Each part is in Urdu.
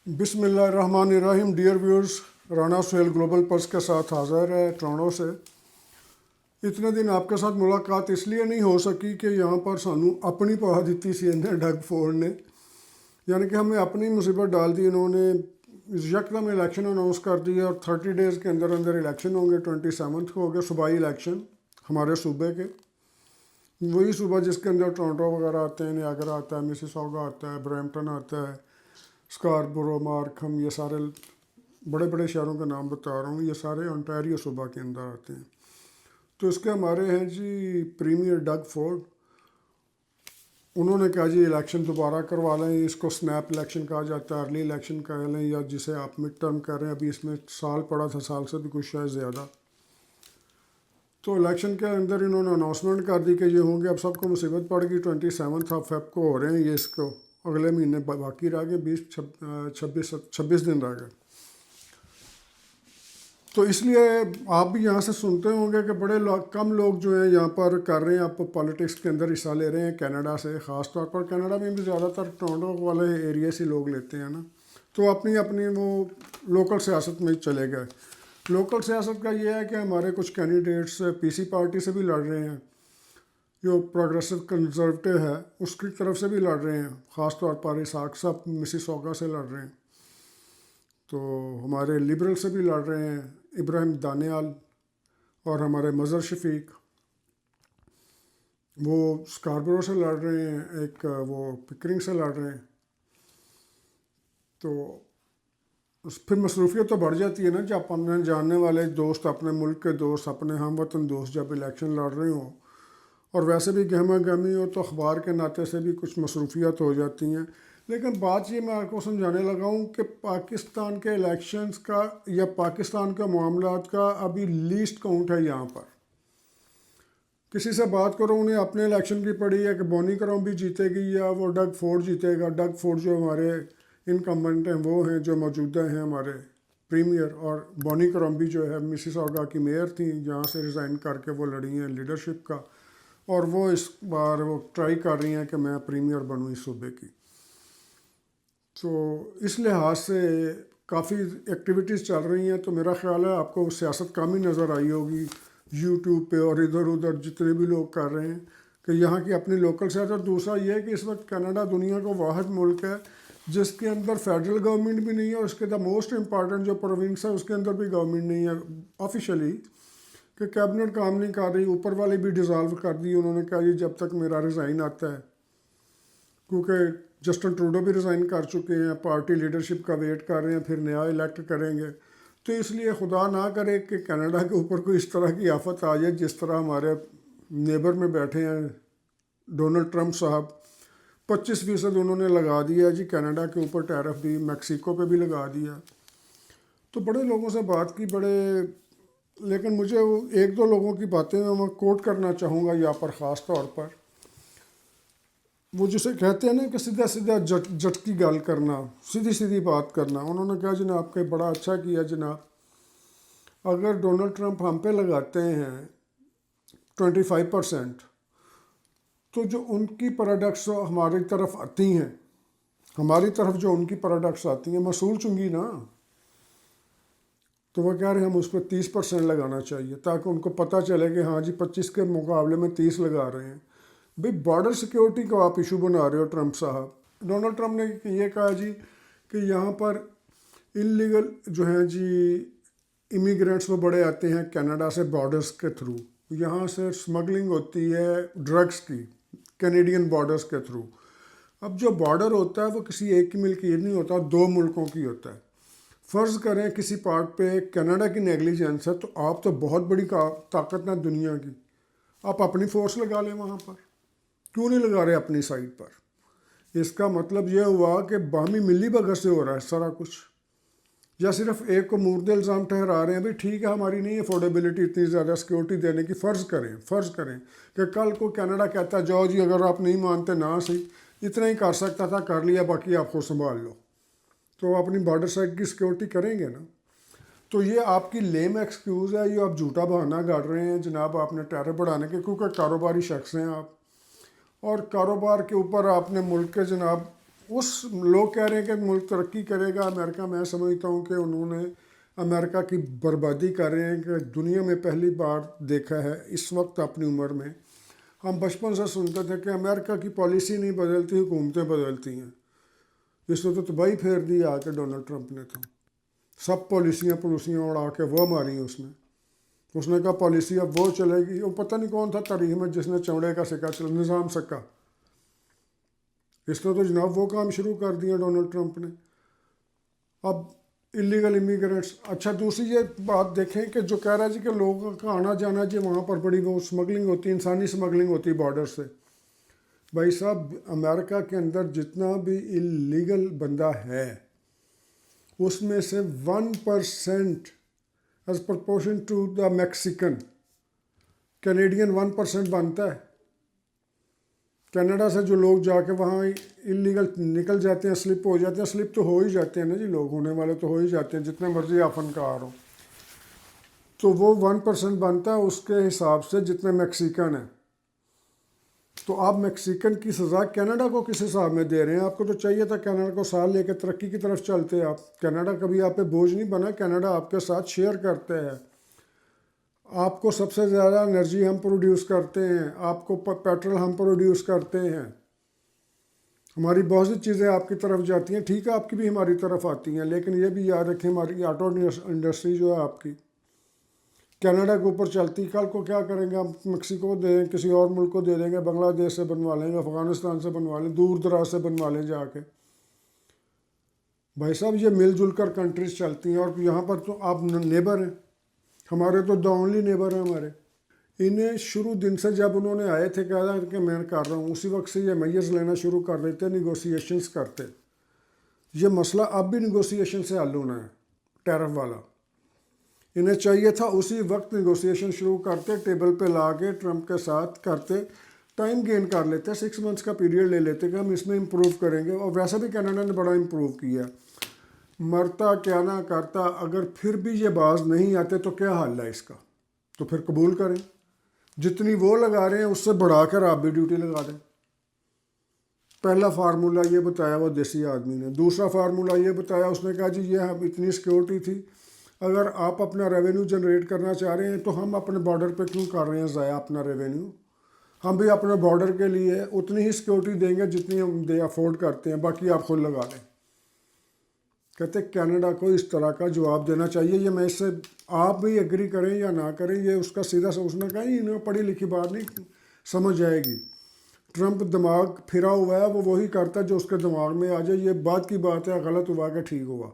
بسم اللہ الرحمن الرحیم. Dear viewers, Rana Sohail global plus کے ساتھ حاضر ہے ٹورانٹو سے. اتنے دن آپ کے ساتھ ملاقات اس لیے نہیں ہو سکی کہ یہاں پر سانو اپنی پا دیتی سی ڈگ فورڈ نے، یعنی کہ ہمیں اپنی مصیبت ڈال دی. انہوں نے یکدم الیکشن اناؤنس کر دیا اور 30 ڈیز کے اندر اندر الیکشن ہوں گے. 27 کو ہو گئے صوبائی الیکشن ہمارے صوبے کے، وہی صوبہ جس کے اندر ٹورانٹو وغیرہ آتے ہیں، نیاگرا آتا ہے، مسیساگا آتا ہے، برمپٹن آتا ہے، اسکاربورو، مارکھم، یہ سارے بڑے بڑے شہروں کا نام بتا رہا ہوں. یہ سارے انٹیریو صوبہ کے اندر آتے ہیں. تو اس کے ہمارے ہیں جی پریمیئر ڈگ فورڈ. انہوں نے کہا جی الیکشن دوبارہ کروا لیں. اس کو سنیپ الیکشن کہا جاتا ہے، ارلی الیکشن کر لیں، یا جسے آپ مڈ ٹرم کر رہے ہیں. ابھی اس میں سال پڑا تھا، سال سے بھی کچھ شاید زیادہ. تو الیکشن کے اندر انہوں نے اناؤنسمنٹ کر دی کہ یہ ہوں گے. اب سب کو مصیبت پڑ گئی. 27 فیب کو ہو رہے ہیں یہ. اس کو اگلے مہینے باقی رہ گئے، 26 دن رہ گئے. تو اس لیے آپ بھی یہاں سے سنتے ہوں گے کہ بڑے کم لوگ جو ہیں یہاں پر کر رہے ہیں، آپ پالیٹکس کے اندر حصہ لے رہے ہیں کینیڈا سے. خاص طور پر کینیڈا میں بھی زیادہ تر ٹورانٹو والے ایریا سے لوگ لیتے ہیں نا. تو اپنی اپنی وہ لوکل سیاست میں چلے گئے. لوکل سیاست کا یہ ہے کہ ہمارے کچھ کینڈیڈیٹس پی سی پارٹی سے بھی لڑ رہے ہیں، جو پروگریسو کنزرویٹو ہے اس کی طرف سے بھی لڑ رہے ہیں. خاص طور پر اسحاق صاحب مسیساگا سے لڑ رہے ہیں. تو ہمارے لبرل سے بھی لڑ رہے ہیں، ابراہیم دانیال، اور ہمارے مظہر شفیق وہ اسکاربرو سے لڑ رہے ہیں. ایک وہ پکرنگ سے لڑ رہے ہیں. تو پھر مصروفیت تو بڑھ جاتی ہے نا جب اپنے جاننے والے دوست، اپنے ملک کے دوست، اپنے ہم وطن دوست جب الیکشن لڑ رہے ہوں، اور ویسے بھی گہما گہمی ہو، تو اخبار کے ناطے سے بھی کچھ مصروفیات ہو جاتی ہیں. لیکن بات یہ میں آپ کو سمجھانے لگا ہوں کہ پاکستان کے الیکشنز کا یا پاکستان کے معاملات کا ابھی لیسٹ کاؤنٹ ہے یہاں پر. کسی سے بات کرو، انہیں اپنے الیکشن کی پڑی ہے کہ بونی کروم بھی جیتے گی یا وہ ڈگ فورڈ جیتے گا. ڈگ فورڈ جو ہمارے انکمبنٹ ہیں وہ ہیں، جو موجودہ ہیں ہمارے پریمیئر، اور بونی کروم بھی جو ہے مسیساگا کی میئر تھیں، جہاں سے ریزائن کر کے وہ لڑی ہیں لیڈرشپ کا، اور وہ اس بار وہ ٹرائی کر رہی ہیں کہ میں پریمیئر بنوں اس صوبے کی. تو اس لحاظ سے کافی ایکٹیویٹیز چل رہی ہیں. تو میرا خیال ہے آپ کو سیاست کم ہی نظر آئی ہوگی یوٹیوب پہ اور ادھر ادھر جتنے بھی لوگ کر رہے ہیں کہ یہاں کی اپنی لوکل سیاست. اور دوسرا یہ ہے کہ اس وقت کینیڈا دنیا کا واحد ملک ہے جس کے اندر فیڈرل گورنمنٹ بھی نہیں ہے، اور اس کے دا موسٹ امپارٹنٹ جو پروونس ہے اس کے اندر بھی گورنمنٹ نہیں ہے آفیشلی، کہ کیبنٹ کام نہیں کر رہی. اوپر والے بھی ڈیزالو کر دی انہوں نے کہا یہ جب تک میرا ریزائن آتا ہے، کیونکہ جسٹن ٹروڈو بھی ریزائن کر چکے ہیں، پارٹی لیڈرشپ کا ویٹ کر رہے ہیں، پھر نیا الیکٹ کریں گے. تو اس لیے خدا نہ کرے کہ کینیڈا کے اوپر کوئی اس طرح کی آفت آ جائے جس طرح ہمارے نیبر میں بیٹھے ہیں ڈونلڈ ٹرمپ صاحب. 25% انہوں نے لگا دیا جی کینیڈا کے اوپر ٹیرف بھی، میکسیکو پہ بھی لگا دیا. تو بڑے لوگوں سے بات کی، لیکن مجھے ایک دو لوگوں کی باتیں میں کوٹ کرنا چاہوں گا یہاں پر خاص طور پر. وہ جسے کہتے ہیں نا کہ سیدھا سیدھا جٹ کی گل کرنا، سیدھی سیدھی بات کرنا. انہوں نے کہا جناب کہ بڑا اچھا کیا جناب، اگر ڈونلڈ ٹرمپ ہم پہ لگاتے ہیں 25%، تو جو ان کی پروڈکٹس ہماری طرف آتی ہیں، ہماری طرف جو ان کی پروڈکٹس آتی ہیں موصول چنگی نا، تو وہ کہہ رہے ہیں ہم اس پہ 30% لگانا چاہیے تاکہ ان کو پتہ چلے کہ ہاں جی 25 کے مقابلے میں 30 لگا رہے ہیں. بھئی بارڈر سیکیورٹی کو آپ ایشو بنا رہے ہو ٹرمپ صاحب. ڈونلڈ ٹرمپ نے یہ کہا جی کہ یہاں پر انلیگل جو ہیں جی امیگرینٹس وہ بڑے آتے ہیں کینیڈا سے بارڈرز کے تھرو. یہاں سے سمگلنگ ہوتی ہے ڈرگس کی کینیڈین بارڈرز کے تھرو. اب جو بارڈر ہوتا ہے وہ کسی ایک کی ملک نہیں ہوتا، 2 ملکوں کی ہوتا ہے. فرض کریں کسی پارٹ پہ کینیڈا کی نیگلیجنس ہے، تو آپ تو بہت بڑی طاقت نہ دنیا کی، آپ اپنی فورس لگا لیں وہاں پر. کیوں نہیں لگا رہے اپنی سائٹ پر؟ اس کا مطلب یہ ہوا کہ باہمی ملی بھگت سے ہو رہا ہے سارا کچھ، یا صرف ایک کو مورد الزام ٹھہرا رہے ہیں. بھائی ٹھیک ہے ہماری نہیں افورڈیبلٹی اتنی زیادہ سیکیورٹی دینے کی. فرض کریں کہ کل کو کینیڈا کہتا ہے جاؤ جی اگر آپ نہیں مانتے نہ صحیح، اتنا ہی کر سکتا تھا کر لیا، باقی آپ کو سنبھال لو. تو اپنی بارڈر سائٹ کی سیکیورٹی کریں گے نا. تو یہ آپ کی لیم ایکسکیوز ہے، یہ آپ جھوٹا بہانہ گاڑ رہے ہیں جناب آپ نے ٹیرف بڑھانے کے، کیونکہ کاروباری شخص ہیں آپ، اور کاروبار کے اوپر آپ نے ملک کے جناب اس لوگ کہہ رہے ہیں کہ ملک ترقی کرے گا امریکہ، میں سمجھتا ہوں کہ انہوں نے امریکہ کی بربادی کر رہے ہیں کہ دنیا میں پہلی بار دیکھا ہے اس وقت اپنی عمر میں. ہم بچپن سے سنتے تھے کہ امریکہ کی پالیسی نہیں بدلتی، حکومتیں بدلتی ہیں. اس نے تو تباہی پھیر دی آ کے ڈونلڈ ٹرمپ نے. تو سب پالیسیاں اڑا کے وہ ماری اس نے کہا پالیسی اب وہ چلے گی. وہ پتہ نہیں کون تھا تاریخ میں جس نے چمڑے کا سکہ چلا، نظام سکہ. اس نے تو جناب وہ کام شروع کر دیا ڈونلڈ ٹرمپ نے. اب اللیگل امیگرینٹس. اچھا دوسری یہ بات دیکھیں کہ جو کہہ رہا ہے جی کہ لوگوں کا آنا جانا جی وہاں پر بڑی وہ اسمگلنگ ہوتی ہے، انسانی اسمگلنگ ہوتی ہے بارڈر سے. بھائی صاحب امریکہ کے اندر جتنا بھی اللیگل بندہ ہے اس میں سے 1% as proportion to the Mexican Canadian 1% بنتا ہے. کینیڈا سے جو لوگ جا کے وہاں اللیگل نکل جاتے ہیں، سلپ ہو جاتے ہیں، سلپ تو ہو ہی جاتے ہیں نا جی، لوگ ہونے والے تو ہو ہی جاتے ہیں جتنے مرضی آپ فنکار ہوں. تو وہ 1% بنتا ہے اس کے حساب سے جتنے میکسیکن ہیں. تو آپ میکسیکن کی سزا کینیڈا کو کس حساب میں دے رہے ہیں؟ آپ کو تو چاہیے تھا کینیڈا کو ساتھ لے کے ترقی کی طرف چلتے. آپ کینیڈا کبھی آپ پہ بوجھ نہیں بنا، کینیڈا آپ کے ساتھ شیئر کرتے ہیں. آپ کو سب سے زیادہ انرجی ہم پروڈیوس کرتے ہیں، آپ کو پیٹرول ہم پروڈیوس کرتے ہیں، ہماری بہت سی چیزیں آپ کی طرف جاتی ہیں. ٹھیک ہے آپ کی بھی ہماری طرف آتی ہیں، لیکن یہ بھی یاد رکھیں ہماری آٹو انڈسٹری جو ہے آپ کی کینیڈا کے اوپر چلتی. کل کو کیا کریں گے ہم؟ میکسیکو دے دیں، کسی اور ملک کو دے دیں گے، بنگلہ دیش سے بنوا لیں گے، افغانستان سے بنوا لیں، دور دراز سے بنوا لیں جا کے. بھائی صاحب یہ مل جل کر کنٹریز چلتی ہیں. اور یہاں پر تو آپ نیبر ہیں ہمارے، تو دا اونلی نیبر ہیں ہمارے. انہیں شروع دن سے جب انہوں نے آئے تھے کہا کہ میں کر رہا ہوں، اسی وقت سے یہ میئرز لینا شروع کر دیتے، نیگوسیشنز کرتے. یہ مسئلہ اب بھی نیگوسیشن سے حل ہونا ہے، ٹیرف والا. انہیں چاہیے تھا اسی وقت نیگوسیشن شروع کرتے، ٹیبل پہ لا کے ٹرمپ کے ساتھ کرتے، ٹائم گین کر لیتے، 6 months کا پیریڈ لے لیتے کہ ہم اس میں امپروو کریں گے. اور ویسے بھی کینیڈا نے بڑا امپروو کیا. مرتا کیا نہ کرتا، اگر پھر بھی یہ باز نہیں آتے تو کیا حل ہے اس کا؟ تو پھر قبول کریں، جتنی وہ لگا رہے ہیں اس سے بڑھا کر آپ بھی ڈیوٹی لگا دیں. پہلا فارمولہ یہ بتایا وہ دیسی آدمی نے. دوسرا فارمولہ یہ بتایا، اس نے کہا جی یہ اتنی سیکیورٹی تھی، اگر آپ اپنا ریونیو جنریٹ کرنا چاہ رہے ہیں تو ہم اپنے بارڈر پہ کیوں کر رہے ہیں ضائع اپنا ریونیو؟ ہم بھی اپنے بارڈر کے لیے اتنی ہی سیکیورٹی دیں گے جتنی ہم افورڈ کرتے ہیں، باقی آپ خود لگا لیں. کہتے کینیڈا کو اس طرح کا جواب دینا چاہیے. یہ میں اس سے آپ بھی ایگری کریں یا نہ کریں، یہ اس کا سیدھا سا اس نے کہا انہیں پڑھی لکھی بات نہیں سمجھ جائے گی. ٹرمپ دماغ پھرا ہوا ہے، وہ وہی کرتا ہے جو اس کے دماغ میں آ جائے. یہ بات کی بات ہے، غلط ہوا کہ ٹھیک ہوا.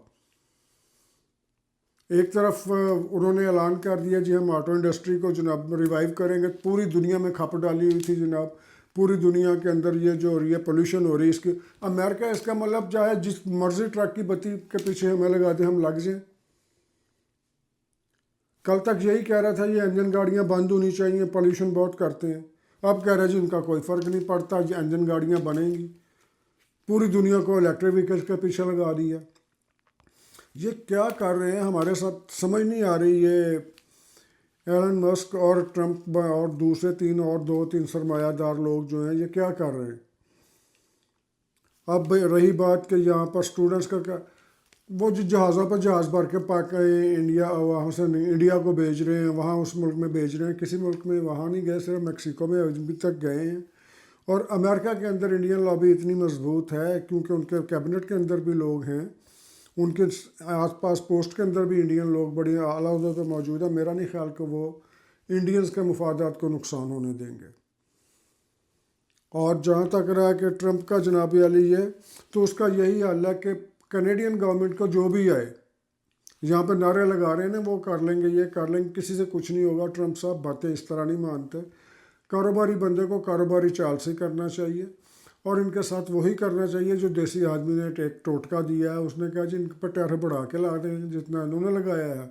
ایک طرف انہوں نے اعلان کر دیا جی ہم آٹو انڈسٹری کو جناب ریوائیو کریں گے. پوری دنیا میں کھپ ڈالی ہوئی تھی جناب، پوری دنیا کے اندر یہ جو ہو رہی ہے پولیوشن ہو رہی ہے اس کی. امریکہ اس کا مطلب چاہے جس مرضی ٹرک کی بتی کے پیچھے ہمیں لگا دیں، ہم لگ جائیں. کل تک یہی کہہ رہا تھا یہ انجن گاڑیاں بند ہونی چاہیے، پولیوشن بہت کرتے ہیں. اب کہہ رہے جی ان کا کوئی فرق نہیں پڑتا، یہ انجن گاڑیاں بنیں گی. پوری دنیا کو الیکٹرک وہیکل کے پیچھے لگا دیا. یہ کیا کر رہے ہیں ہمارے ساتھ سمجھ نہیں آ رہی. یہ ایلن مسک اور ٹرمپ اور دوسرے 2-3 سرمایہ دار لوگ جو ہیں یہ کیا کر رہے ہیں. اب رہی بات کہ یہاں پر اسٹوڈنٹس کا کیا، وہ جو جہازوں پر جہاز بھر کے انڈیا وہاں سے انڈیا کو بھیج رہے ہیں، وہاں اس ملک میں بھیج رہے ہیں. کسی ملک میں وہاں نہیں گئے، صرف میکسیکو میں ابھی تک گئے ہیں. اور امریکہ کے اندر انڈین لابی اتنی مضبوط ہے کیونکہ ان کے کیبنٹ کے اندر بھی لوگ ہیں، ان کے آس پاس پوسٹ کے اندر بھی انڈین لوگ بڑی اعلیٰ عہدوں پہ موجود ہیں. میرا نہیں خیال کہ وہ انڈینز کے مفادات کو نقصان ہونے دیں گے. اور جہاں تک رہا کہ ٹرمپ کا جناب علی یہ، تو اس کا یہی حل ہے کہ کینیڈین گورنمنٹ کو جو بھی آئے، یہاں پہ نعرے لگا رہے ہیں وہ کر لیں گے، یہ کر لیں گے، کسی سے کچھ نہیں ہوگا. ٹرمپ صاحب باتیں اس طرح نہیں مانتے. کاروباری بندے کو کاروباری چال سے کرنا چاہیے، اور ان کے ساتھ وہی کرنا چاہیے جو دیسی آدمی نے ایک ٹوٹکا دیا ہے. اس نے کہا جی ان پر ٹیرف بڑھا کے لا دیں جتنا انہوں نے لگایا ہے.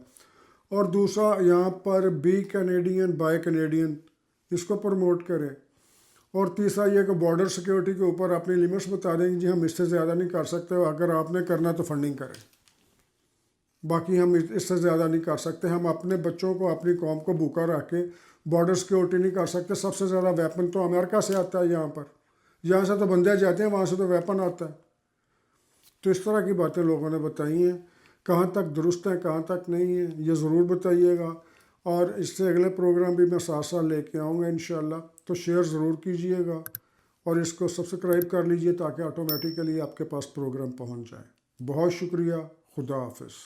اور دوسرا یہاں پر بی کینیڈین بائی کینیڈین اس کو پروموٹ کریں. اور تیسرا یہ کہ بارڈر سیکیورٹی کے اوپر اپنی لمٹس بتا دیں جی ہم اس سے زیادہ نہیں کر سکتے، اگر آپ نے کرنا تو فنڈنگ کریں، باقی ہم اس سے زیادہ نہیں کر سکتے. ہم اپنے بچوں کو اپنی قوم کو بھوکا رکھ کے بارڈر سیکیورٹی نہیں کر سکتے. سب سے زیادہ ویپن تو امریکہ سے آتا ہے. یہاں سے تو بندے جاتے ہیں، وہاں سے تو ویپن آتا ہے. تو اس طرح کی باتیں لوگوں نے بتائی ہیں، کہاں تک درست ہیں کہاں تک نہیں ہیں یہ ضرور بتائیے گا، اور اس سے اگلے پروگرام بھی میں ساتھ ساتھ لے کے آؤں گا انشاءاللہ، تو شیئر ضرور کیجئے گا اور اس کو سبسکرائب کر لیجئے تاکہ آٹومیٹیکلی آپ کے پاس پروگرام پہنچ جائے۔ بہت شکریہ، خدا حافظ۔